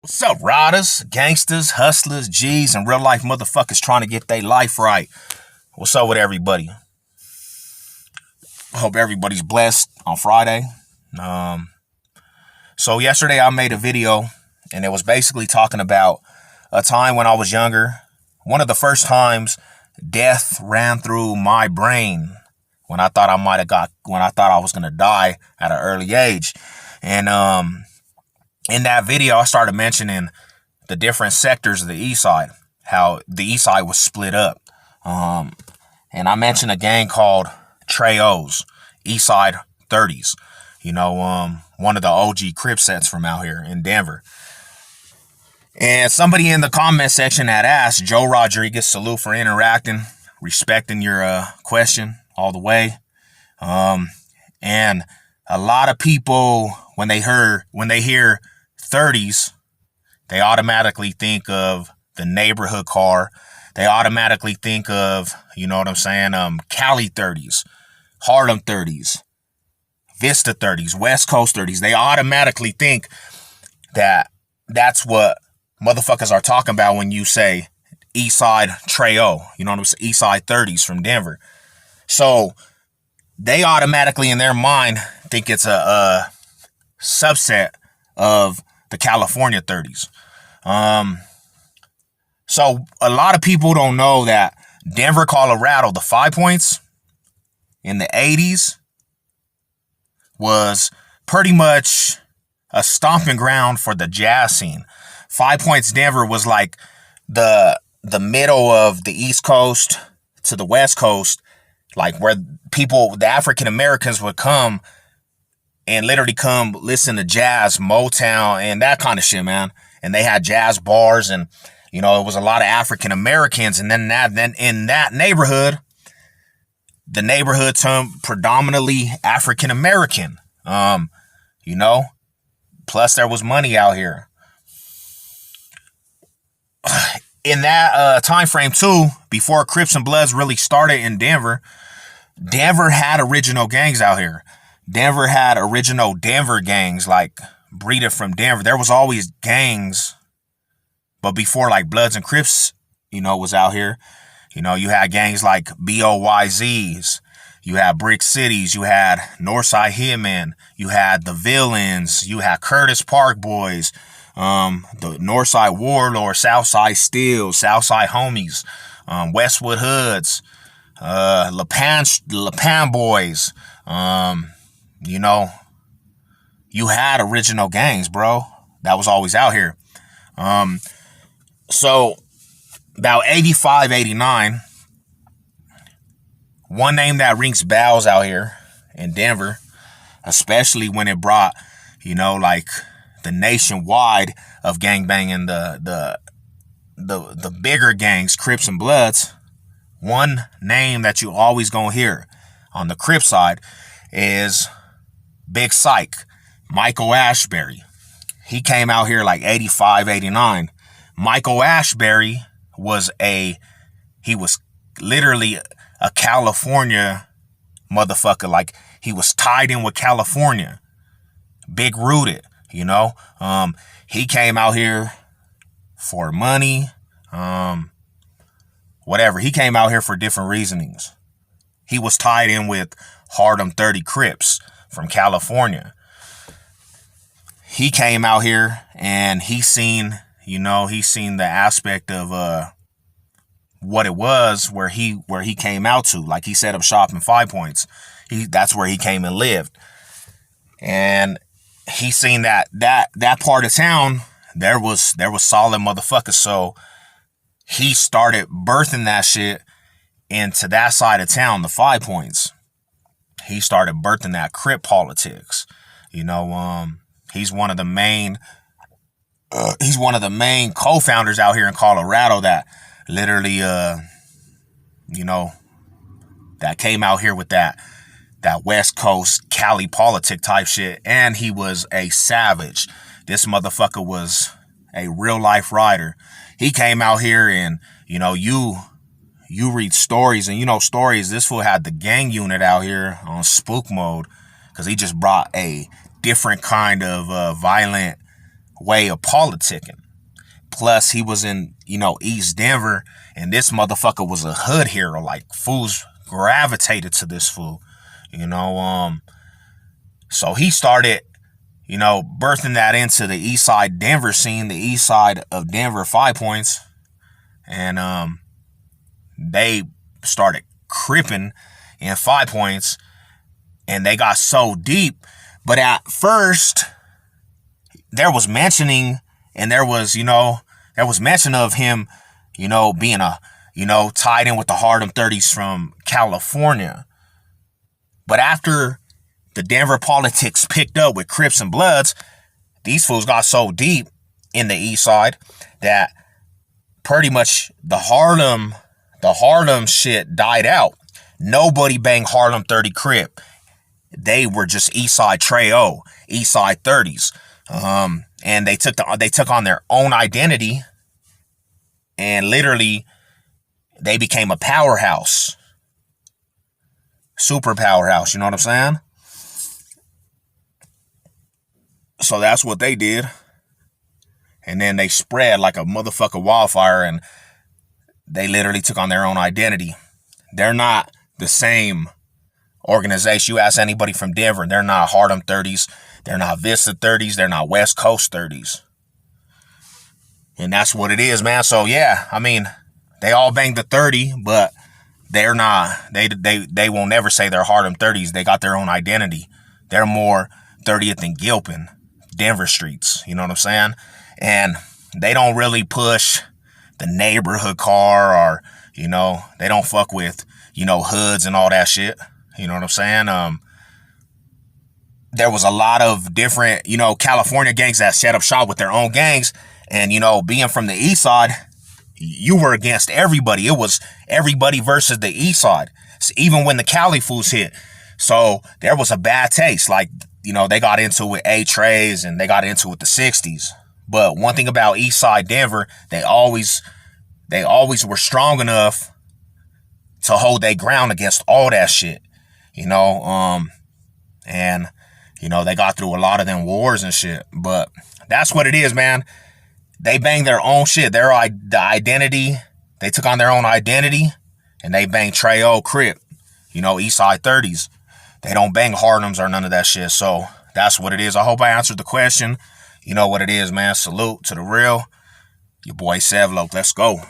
What's up, riders, gangsters, hustlers, G's, and real life motherfuckers trying to get their life right? What's up with everybody? Hope everybody's blessed on Friday. Um, so yesterday I made a video, and it was basically talking about a time when I was younger. One of the first times death ran through my brain when I thought I was gonna die at an early age, and in that video I started mentioning the different sectors of the East Side, how the East Side was split up. And I mentioned a gang called Trey O's, East Side 30s. One of the OG Crip sets from out here in Denver. And somebody in the comment section had asked, Joe Rodriguez, salute for interacting, respecting your question all the way. And a lot of people, when they hear 30s, they automatically think of the neighborhood car. They automatically think of, Cali 30s, Harlem 30s, Vista 30s, West Coast 30s. They automatically think that that's what motherfuckers are talking about when you say East Side Trey O. East Side 30s from Denver. So they automatically in their mind think it's a subset of the California 30s. So a lot of people don't know that Denver, Colorado, the 5 Points in the 80s was pretty much a stomping ground for the jazz scene. 5 Points Denver was like the middle of the East Coast to the West Coast, like where the African Americans would come and literally come listen to jazz, Motown, and that kind of shit, man. And they had jazz bars, and it was a lot of African Americans. And then in that neighborhood, the neighborhood turned predominantly African American. Plus there was money out here. In that time frame too, before Crips and Bloods really started in Denver, Denver had original gangs out here. Denver had original Denver gangs, like breeded from Denver. There was always gangs, but before like Bloods and Crips, was out here, you had gangs like BOYZs, you had Brick Cities, you had Northside Hitmen, you had the Villains, you had Curtis Park Boys, the Northside Warlord, Southside Steel, Southside Homies, Westwood Hoods, LaPan Boys. You had original gangs, bro. That was always out here. So about 85, 89, one name that rings bells out here in Denver, especially when it brought, like the nationwide of gangbanging, the bigger gangs, Crips and Bloods. One name that you always gonna hear on the Crip side is Big Psych, Michael Ashbury. He came out here like 85, 89. Michael Ashbury was literally a California motherfucker. Like, he was tied in with California. Big rooted, he came out here for money, whatever. He came out here for different reasonings. He was tied in with Harlem 30 Crips from California. He came out here and he seen the aspect of what it was where he came out to. Like, he set up shop in 5 Points. That's where he came and lived. And he seen that part of town, there was solid motherfuckers. So he started birthing that shit into that side of town, the 5 Points. He started birthing that Crip politics. He's one of the main co-founders out here in Colorado that literally, that came out here with that West Coast Cali politic type shit. And he was a savage. This motherfucker was a real life rider. He came out here and, you read stories and stories. This fool had the gang unit out here on spook mode because he just brought a different kind of violent way of politicking. Plus, he was in, East Denver, and this motherfucker was a hood hero. Like, fools gravitated to this fool, So he started, birthing that into the East Side Denver scene, the East Side of Denver 5 Points. And they started cripping in 5 Points, and they got so deep. But at first, there was mentioning, and there was mention of him, being tied in with the Harlem 30s from California. But after the Denver politics picked up with Crips and Bloods, these fools got so deep in the East Side that pretty much the Harlem shit died out. Nobody banged Harlem 30 Crip. They were just East Side Trey-O, East Side 30s. And they took on their own identity, and literally they became a powerhouse. Super powerhouse, you know what I'm saying? So that's what they did. And then they spread like a motherfucker wildfire, and they literally took on their own identity. They're not the same organization. You ask anybody from Denver, they're not Harlem 30s. They're not Vista 30s. They're not West Coast 30s. And that's what it is, man. So, yeah, I mean, they all banged the 30, but they're not, they will never say they're Harlem 30s. They got their own identity. They're more 30th and Gilpin, Denver streets. You know what I'm saying? And they don't really push the neighborhood car, or, they don't fuck with, hoods and all that shit. You know what I'm saying? There was a lot of different, California gangs that set up shop with their own gangs. And, being from the East Side, you were against everybody. It was everybody versus the East Side. So even when the Cali fools hit. So there was a bad taste. Like, they got into it with A-Trays, and they got into it with the 60s. But one thing about East Side Denver, they always were strong enough to hold their ground against all that shit. And they got through a lot of them wars and shit. But that's what it is, man. They banged their own shit. The identity, they took on their own identity, and they banged Trey-O Crip, East Side 30s. They don't bang Harlems or none of that shit. So that's what it is. I hope I answered the question. You know what it is, man. Salute to the real. Your boy Sevlo. Let's go.